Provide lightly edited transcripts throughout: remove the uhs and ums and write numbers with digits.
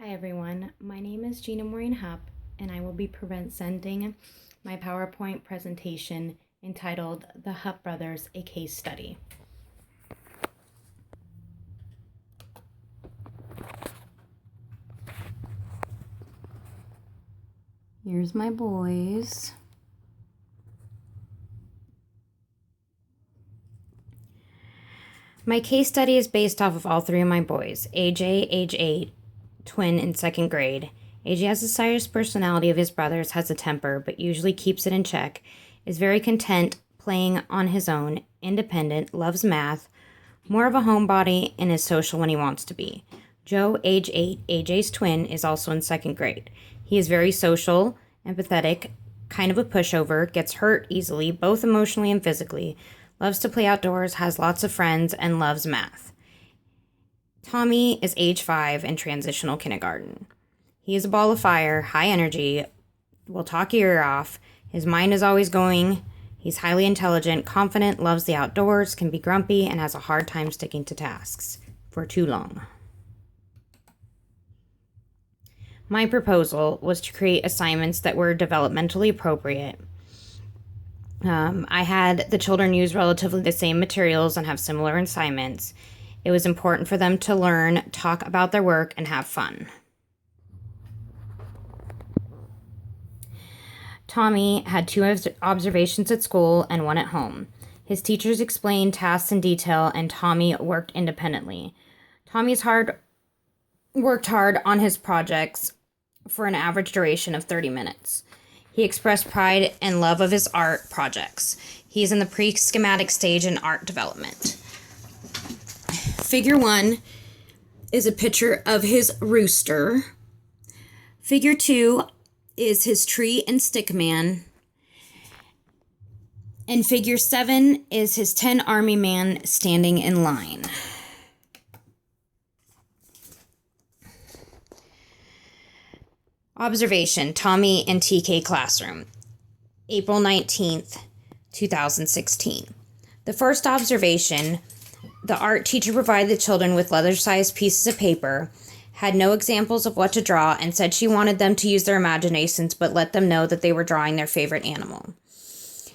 Hi everyone, my name is Gina Maureen Hupp, and I will be presenting my PowerPoint presentation entitled The Hupp Brothers, a Case Study. Here's my boys. My case study is based off of all three of my boys. AJ, age 8, twin in second grade. AJ has the shyest personality of his brothers, has a temper, but usually keeps it in check, is very content playing on his own, independent, loves math, more of a homebody, and is social when he wants to be. Joe, age 8, AJ's twin, is also in second grade. He is very social, empathetic, kind of a pushover, gets hurt easily, both emotionally and physically, loves to play outdoors, has lots of friends, and loves math. Tommy is age 5 in transitional kindergarten. He is a ball of fire, high energy, will talk your ear off. His mind is always going. He's highly intelligent, confident, loves the outdoors, can be grumpy, and has a hard time sticking to tasks for too long. My proposal was to create assignments that were developmentally appropriate. I had the children use relatively the same materials and have similar assignments. It was important for them to learn, talk about their work, and have fun. Tommy had 2 observations at school and 1 at home. His teachers explained tasks in detail, and Tommy worked independently. Tommy's worked hard on his projects for an average duration of 30 minutes. He expressed pride and love of his art projects. He is in the pre-schematic stage in art development. Figure 1 is a picture of his rooster. Figure 2 is his tree and stick man. And figure 7 is his 10 army man standing in line. Observation, Tommy and TK classroom, April 19th, 2016. The first observation, the art teacher provided the children with leather-sized pieces of paper, had no examples of what to draw, and said she wanted them to use their imaginations but let them know that they were drawing their favorite animal.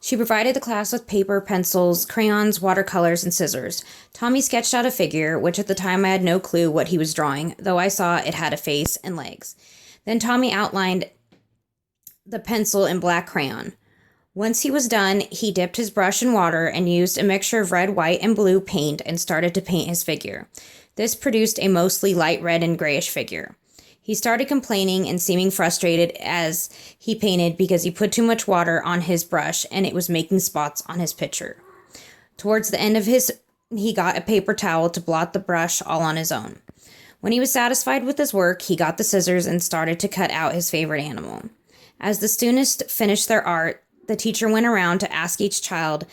She provided the class with paper, pencils, crayons, watercolors, and scissors. Tommy sketched out a figure, which at the time I had no clue what he was drawing, though I saw it had a face and legs. Then Tommy outlined the pencil in black crayon. Once he was done, he dipped his brush in water and used a mixture of red, white, and blue paint and started to paint his figure. This produced a mostly light red and grayish figure. He started complaining and seeming frustrated as he painted because he put too much water on his brush and it was making spots on his picture. Towards the end of he got a paper towel to blot the brush all on his own. When he was satisfied with his work, he got the scissors and started to cut out his favorite animal. As the students finished their art, the teacher went around to ask each child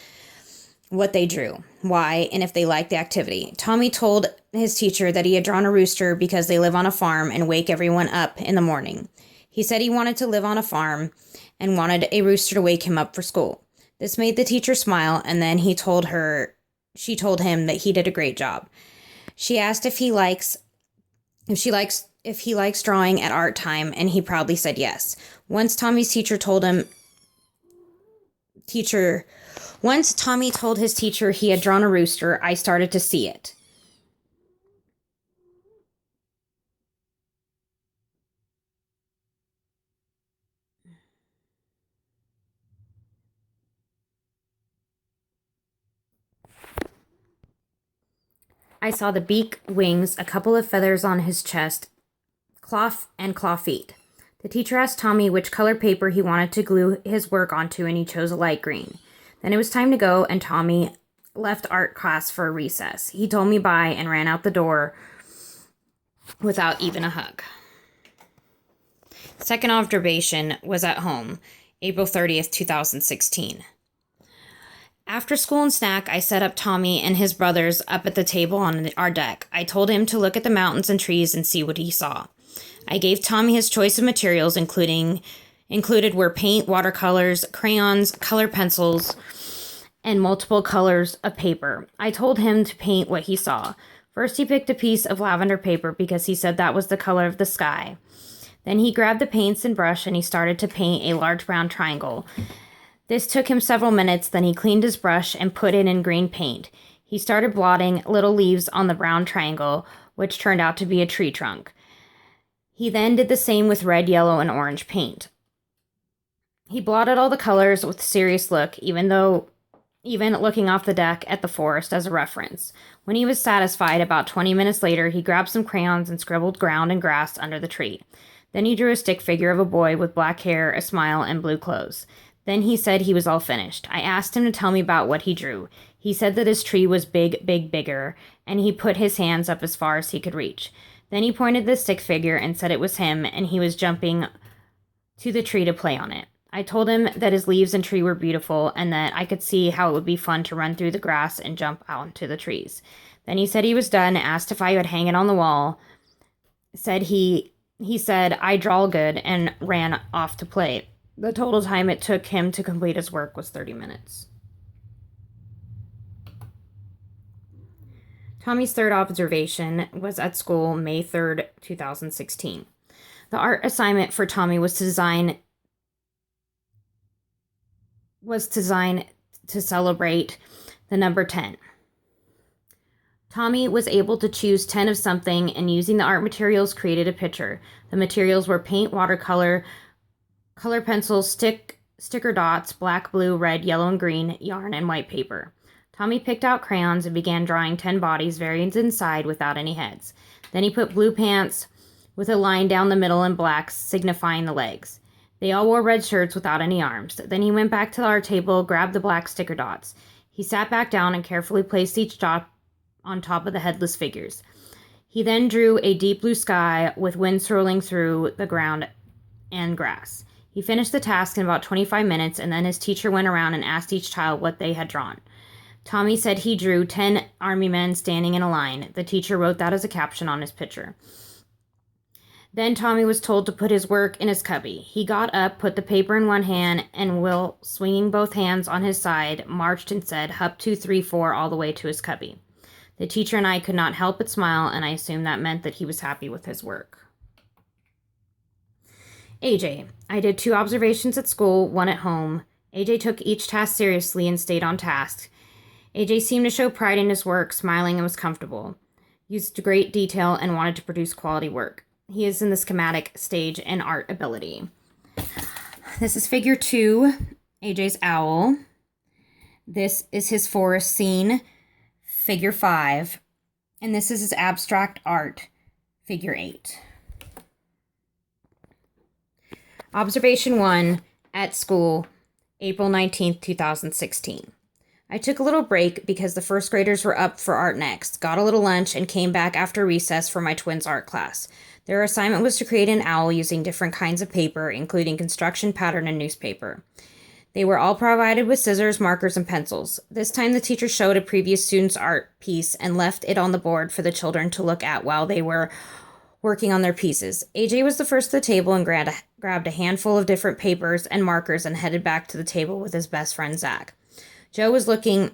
what they drew, why, and if they liked the activity. Tommy told his teacher that he had drawn a rooster because they live on a farm and wake everyone up in the morning. He said he wanted to live on a farm and wanted a rooster to wake him up for school. This made the teacher smile, and then she told him that he did a great job. She asked if he likes drawing at art time, and he proudly said yes. Once Tommy told his teacher he had drawn a rooster, I started to see it. I saw the beak, wings, a couple of feathers on his chest, claw feet. The teacher asked Tommy which color paper he wanted to glue his work onto, and he chose a light green. Then it was time to go, and Tommy left art class for a recess. He told me bye and ran out the door without even a hug. Second observation was at home, April 30th, 2016. After school and snack, I set up Tommy and his brothers up at the table on our deck. I told him to look at the mountains and trees and see what he saw. I gave Tommy his choice of materials, included were paint, watercolors, crayons, color pencils, and multiple colors of paper. I told him to paint what he saw. First, he picked a piece of lavender paper because he said that was the color of the sky. Then he grabbed the paints and brush and he started to paint a large brown triangle. This took him several minutes. Then he cleaned his brush and put it in green paint. He started blotting little leaves on the brown triangle, which turned out to be a tree trunk. He then did the same with red, yellow, and orange paint. He blotted all the colors with a serious look, even looking off the deck at the forest as a reference. When he was satisfied, about 20 minutes later, he grabbed some crayons and scribbled ground and grass under the tree. Then he drew a stick figure of a boy with black hair, a smile, and blue clothes. Then he said he was all finished. I asked him to tell me about what he drew. He said that his tree was big, big, bigger, and he put his hands up as far as he could reach. Then he pointed the stick figure and said it was him, and he was jumping to the tree to play on it. I told him that his leaves and tree were beautiful and that I could see how it would be fun to run through the grass and jump out into the trees. Then he said he was done, asked if I would hang it on the wall. He said I draw good and ran off to play. The total time it took him to complete his work was 30 minutes. Tommy's third observation was at school, May 3rd, 2016. The art assignment for Tommy was designed to celebrate the number 10. Tommy was able to choose 10 of something and using the art materials created a picture. The materials were paint, watercolor, color pencils, sticker dots, black, blue, red, yellow, and green, yarn, and white paper. Tommy picked out crayons and began drawing 10 bodies, variants inside without any heads. Then he put blue pants with a line down the middle and black, signifying the legs. They all wore red shirts without any arms. Then he went back to our table, grabbed the black sticker dots. He sat back down and carefully placed each dot on top of the headless figures. He then drew a deep blue sky with wind swirling through the ground and grass. He finished the task in about 25 minutes, and then his teacher went around and asked each child what they had drawn. Tommy said he drew 10 army men standing in a line. The teacher wrote that as a caption on his picture. Then Tommy was told to put his work in his cubby. He got up, put the paper in one hand, and Will, swinging both hands on his side, marched and said, Hupp 2, 3, 4, all the way to his cubby. The teacher and I could not help but smile, and I assumed that meant that he was happy with his work. AJ. I did 2 observations at school, 1 at home. AJ took each task seriously and stayed on task. AJ seemed to show pride in his work, smiling and was comfortable, used great detail, and wanted to produce quality work. He is in the schematic stage in art ability. This is figure 2, AJ's owl. This is his forest scene, figure 5. And this is his abstract art, figure 8. Observation 1 at school, April 19th, 2016. I took a little break because the first graders were up for art next, got a little lunch, and came back after recess for my twins' art class. Their assignment was to create an owl using different kinds of paper, including construction, pattern, and newspaper. They were all provided with scissors, markers, and pencils. This time the teacher showed a previous student's art piece and left it on the board for the children to look at while they were working on their pieces. AJ was the first to the table and grabbed a handful of different papers and markers and headed back to the table with his best friend, Zach. Joe was looking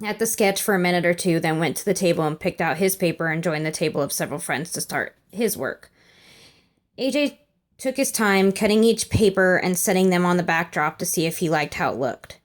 at the sketch for a minute or two, then went to the table and picked out his paper and joined the table of several friends to start his work. AJ took his time cutting each paper and setting them on the backdrop to see if he liked how it looked.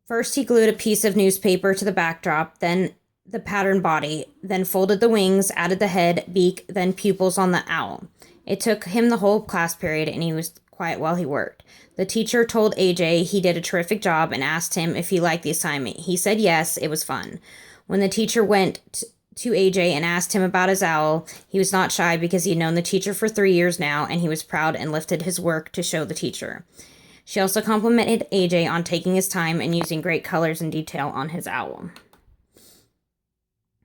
First, he glued a piece of newspaper to the backdrop, then the pattern body, then folded the wings, added the head, beak, then pupils on the owl. It took him the whole class period, and he was quiet while he worked. The teacher told AJ he did a terrific job and asked him if he liked the assignment. He said yes, it was fun. When the teacher went to AJ and asked him about his owl, he was not shy because he had known the teacher for 3 years now, and he was proud and lifted his work to show the teacher. She also complimented AJ on taking his time and using great colors and detail on his owl.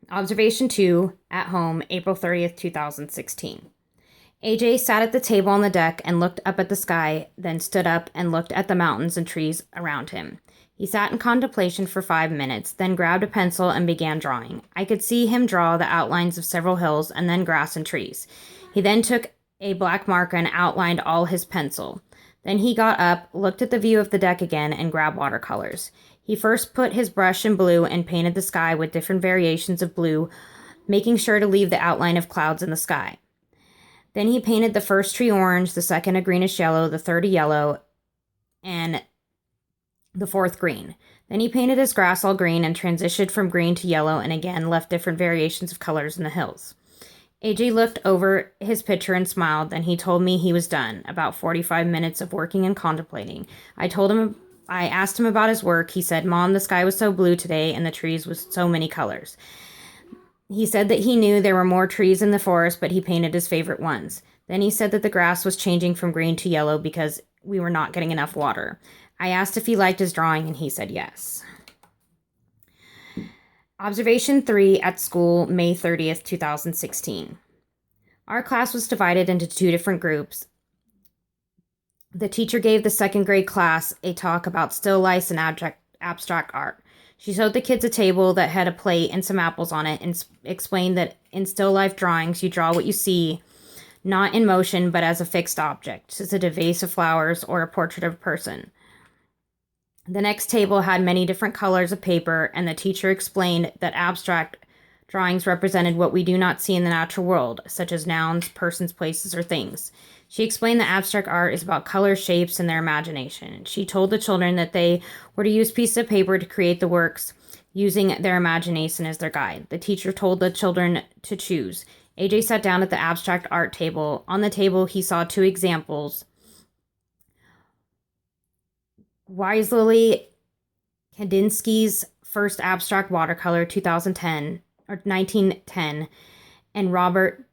Observation 2, at home, April 30th, 2016. AJ sat at the table on the deck and looked up at the sky, then stood up and looked at the mountains and trees around him. He sat in contemplation for 5 minutes, then grabbed a pencil and began drawing. I could see him draw the outlines of several hills and then grass and trees. He then took a black marker and outlined all his pencil. Then he got up, looked at the view of the deck again, and grabbed watercolors. He first put his brush in blue and painted the sky with different variations of blue, making sure to leave the outline of clouds in the sky. Then he painted the first tree orange, the second a greenish yellow, the third a yellow, and the fourth green. Then he painted his grass all green and transitioned from green to yellow and again left different variations of colors in the hills. AJ looked over his picture and smiled. Then he told me he was done. About 45 minutes of working and contemplating. I asked him about his work. He said, "Mom, the sky was so blue today and the trees with so many colors." He said that he knew there were more trees in the forest, but he painted his favorite ones. Then he said that the grass was changing from green to yellow because we were not getting enough water. I asked if he liked his drawing and he said yes. Observation 3 at school, May 30th, 2016. Our class was divided into 2 different groups. The teacher gave the second grade class a talk about still lifes and abstract art. She showed the kids a table that had a plate and some apples on it and explained that in still life drawings, you draw what you see, not in motion, but as a fixed object, such as a vase of flowers or a portrait of a person. The next table had many different colors of paper, and the teacher explained that abstract drawings represented what we do not see in the natural world, such as nouns, persons, places, or things. She explained that abstract art is about color, shapes, and their imagination. She told the children that they were to use pieces of paper to create the works, using their imagination as their guide. The teacher told the children to choose. AJ sat down at the abstract art table. On the table, he saw 2 examples. Wassily Kandinsky's first abstract watercolor, 1910, and Robert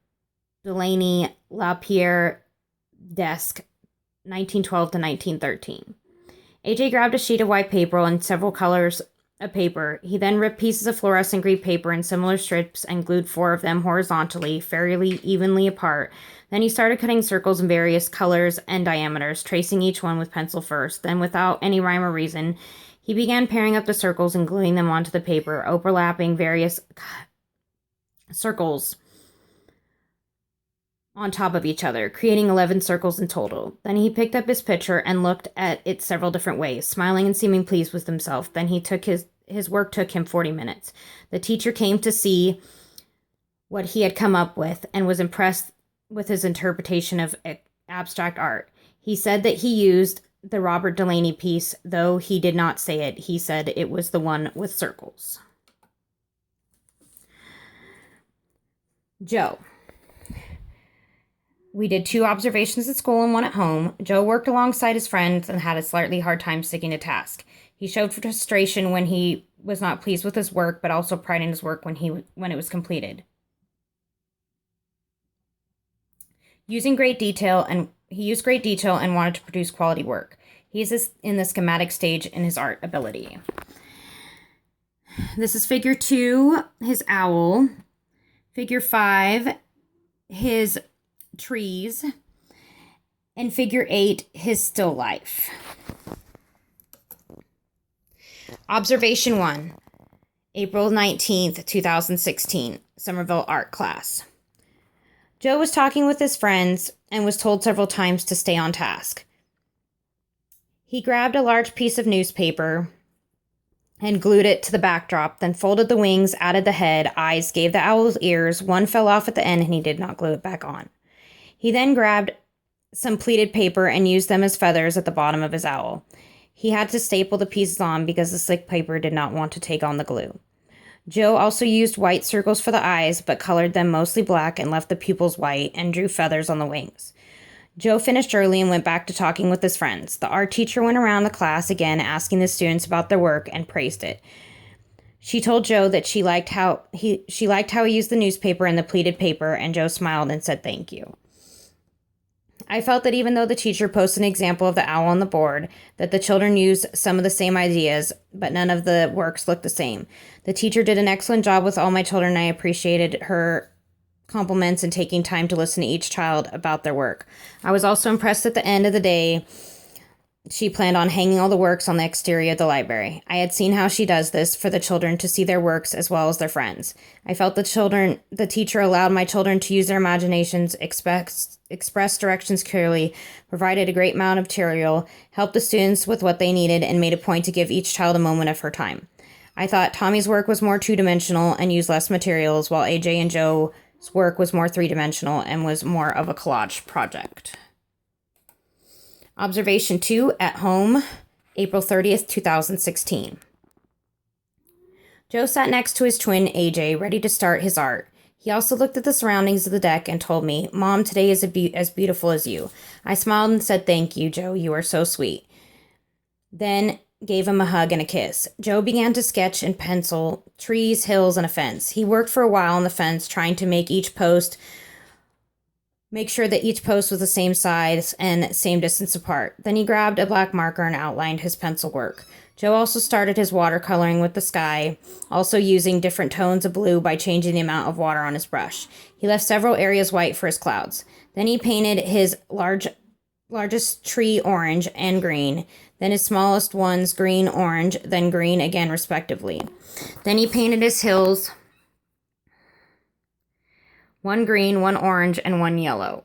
Delaney Lapierre Desk, 1912 to 1913. AJ grabbed a sheet of white paper and several colors of paper. He then ripped pieces of fluorescent green paper in similar strips and glued 4 of them horizontally, fairly evenly apart. Then he started cutting circles in various colors and diameters, tracing each one with pencil first. Then, without any rhyme or reason, he began pairing up the circles and gluing them onto the paper, overlapping various circles on top of each other, creating 11 circles in total. Then he picked up his picture and looked at it several different ways, smiling and seeming pleased with himself. Then his work took him 40 minutes. The teacher came to see what he had come up with and was impressed with his interpretation of abstract art. He said that he used the Robert Delaney piece, though he did not say it. He said it was the one with circles. Joe. We did 2 observations at school and 1 at home. Joe worked alongside his friends and had a slightly hard time sticking to task. He showed frustration when he was not pleased with his work, but also pride in his work when it was completed. He used great detail and wanted to produce quality work. He is in the schematic stage in his art ability. This is figure 2, his owl. Figure 5, his trees. And figure 8, his still life. Observation 1, April 19th, 2016, Somerville art class. Joe was talking with his friends and was told several times to stay on task. He grabbed a large piece of newspaper and glued it to the backdrop, then folded the wings, added the head, eyes, gave the owl's ears. One fell off at the end and he did not glue it back on. He then grabbed some pleated paper and used them as feathers at the bottom of his owl. He had to staple the pieces on because the slick paper did not want to take on the glue. Joe also used white circles for the eyes, but colored them mostly black and left the pupils white and drew feathers on the wings. Joe finished early and went back to talking with his friends. The art teacher went around the class again, asking the students about their work and praised it. She told Joe that she liked how he used the newspaper and the pleated paper, and Joe smiled and said thank you. I felt that even though the teacher posted an example of the owl on the board, that the children used some of the same ideas, but none of the works looked the same. The teacher did an excellent job with all my children, and I appreciated her compliments and taking time to listen to each child about their work. I was also impressed at the end of the day she planned on hanging all the works on the exterior of the library. I had seen how she does this for the children to see their works as well as their friends. I felt the teacher allowed my children to use their imaginations, express directions clearly, provided a great amount of material, helped the students with what they needed, and made a point to give each child a moment of her time. I thought Tommy's work was more two-dimensional and used less materials, while AJ and Joe's work was more three-dimensional and was more of a collage project. Observation 2 at home, April 30th, 2016. Joe sat next to his twin, AJ, ready to start his art. He also looked at the surroundings of the deck and told me, "Mom, today is as beautiful as you." I smiled and said, "Thank you, Joe. You are so sweet." Then gave him a hug and a kiss. Joe began to sketch in pencil trees, hills, and a fence. He worked for a while on the fence, trying to make sure that each post was the same size and same distance apart. Then he grabbed a black marker and outlined his pencil work. Joe also started his watercoloring with the sky, also using different tones of blue by changing the amount of water on his brush. He left several areas white for his clouds. Then he painted his largest tree orange and green, then his smallest ones green, orange, then green again respectively. Then he painted his hills, one green, one orange, and one yellow.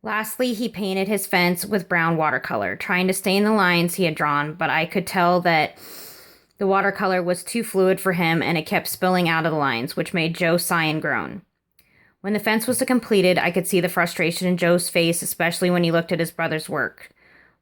Lastly, he painted his fence with brown watercolor, trying to stay in the lines he had drawn, but I could tell that the watercolor was too fluid for him and it kept spilling out of the lines, which made Joe sigh and groan. When the fence was completed, I could see the frustration in Joe's face, especially when he looked at his brother's work,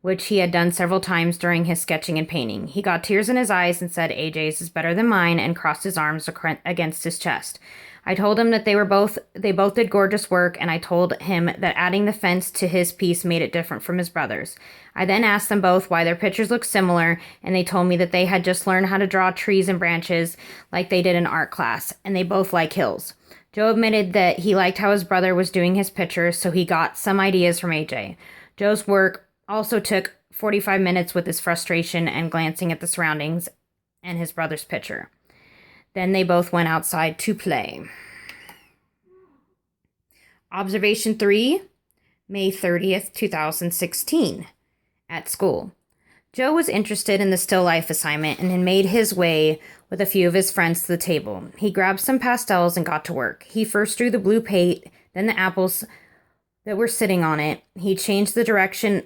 which he had done several times during his sketching and painting. He got tears in his eyes and said, "AJ's is better than mine," and crossed his arms against his chest. I told him that they both did gorgeous work, and I told him that adding the fence to his piece made it different from his brother's. I then asked them both why their pictures looked similar, and they told me that they had just learned how to draw trees and branches like they did in art class, and they both like hills. Joe admitted that he liked how his brother was doing his pictures, so he got some ideas from AJ. Joe's work also took 45 minutes with his frustration and glancing at the surroundings and his brother's picture. Then they both went outside to play. Observation 3, May 30th, 2016. At school. Joe was interested in the still life assignment and had made his way with a few of his friends to the table. He grabbed some pastels and got to work. He first drew the blue paint, then the apples that were sitting on it. He changed the direction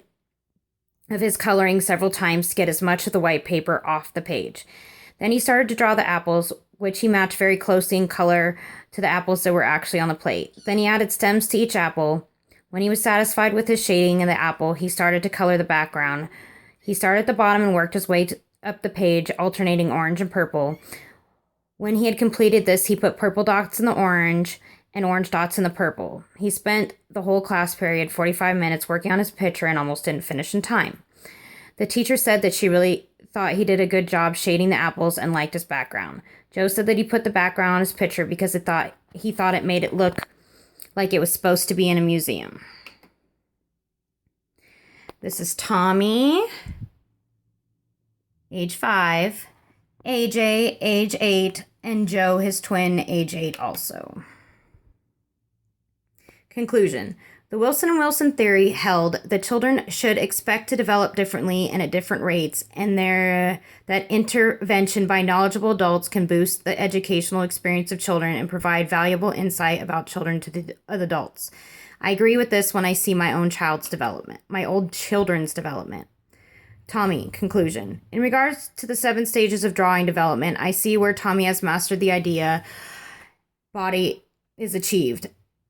of his coloring several times to get as much of the white paper off the page. Then he started to draw the apples, which he matched very closely in color to the apples that were actually on the plate. Then he added stems to each apple. When he was satisfied with his shading of the apple, he started to color the background. He started at the bottom and worked his way up the page, alternating orange and purple. When he had completed this, he put purple dots in the orange and orange dots in the purple. He spent the whole class period, 45 minutes, working on his picture and almost didn't finish in time. The teacher said that she really thought he did a good job shading the apples and liked his background. Joe said that he put the background on his picture because he thought it made it look like it was supposed to be in a museum. This is Tommy, age 5, AJ, age 8, and Joe, his twin, age 8 also. Conclusion. The Wilson and Wilson theory held that children should expect to develop differently and at different rates, and that intervention by knowledgeable adults can boost the educational experience of children and provide valuable insight about children to the adults. I agree with this when I see my own children's development. Tommy, conclusion. In regards to the 7 stages of drawing development, I see where Tommy has mastered the idea body is achieved.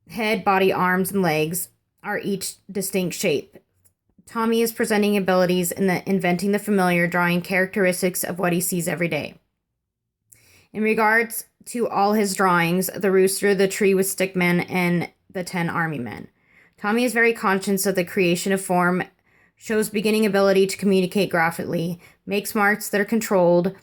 Head, body, arms, and legs are each distinct shape. Tommy is presenting abilities in the inventing the familiar, drawing characteristics of what he sees every day. In regards to all his drawings, the rooster, the tree with stickmen, and the 10 army men. Tommy is very conscious of the creation of form, shows beginning ability to communicate graphically, makes marks that are controlled,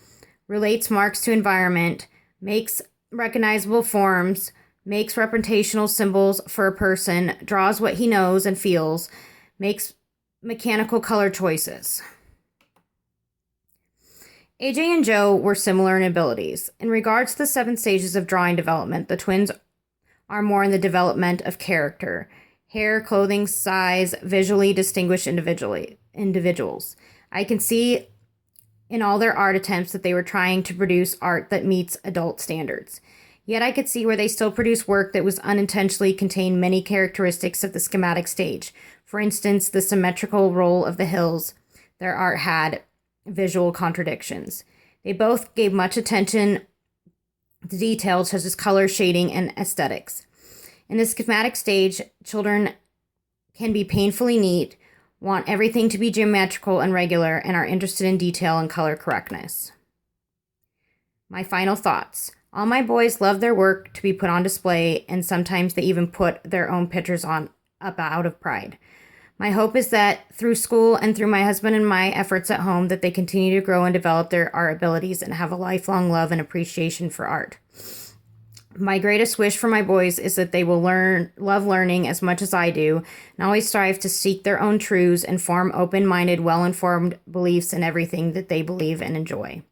relates marks to environment, makes recognizable forms, makes representational symbols for a person, draws what he knows and feels, makes mechanical color choices. AJ and Joe were similar in abilities. In regards to the 7 stages of drawing development, the twins are more in the development of character. hair, clothing, size, visually distinguished individuals. I can see in all their art attempts that they were trying to produce art that meets adult standards. Yet I could see where they still produced work that was unintentionally contained many characteristics of the schematic stage. For instance, the symmetrical roll of the hills. Their art had visual contradictions. They both gave much attention to details such as color, shading, and aesthetics. In the schematic stage, children can be painfully neat, want everything to be geometrical and regular, and are interested in detail and color correctness. My final thoughts. All my boys love their work to be put on display, and sometimes they even put their own pictures on up out of pride. My hope is that through school and through my husband and my efforts at home that they continue to grow and develop their art abilities and have a lifelong love and appreciation for art. My greatest wish for my boys is that they will love learning as much as I do, and always strive to seek their own truths and form open-minded, well-informed beliefs in everything that they believe and enjoy.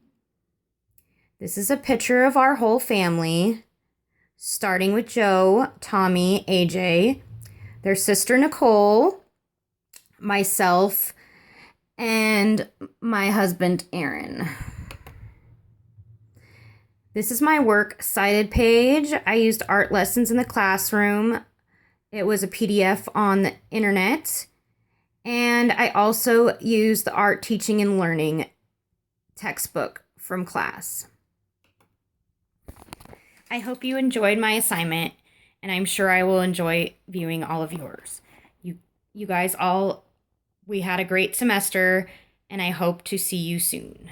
This is a picture of our whole family, starting with Joe, Tommy, AJ, their sister Nicole, myself, and my husband Aaron. This is my works cited page. I used art lessons in the classroom. It was a PDF on the internet. And I also used the art teaching and learning textbook from class. I hope you enjoyed my assignment, and I'm sure I will enjoy viewing all of yours. You guys all, we had a great semester, and I hope to see you soon.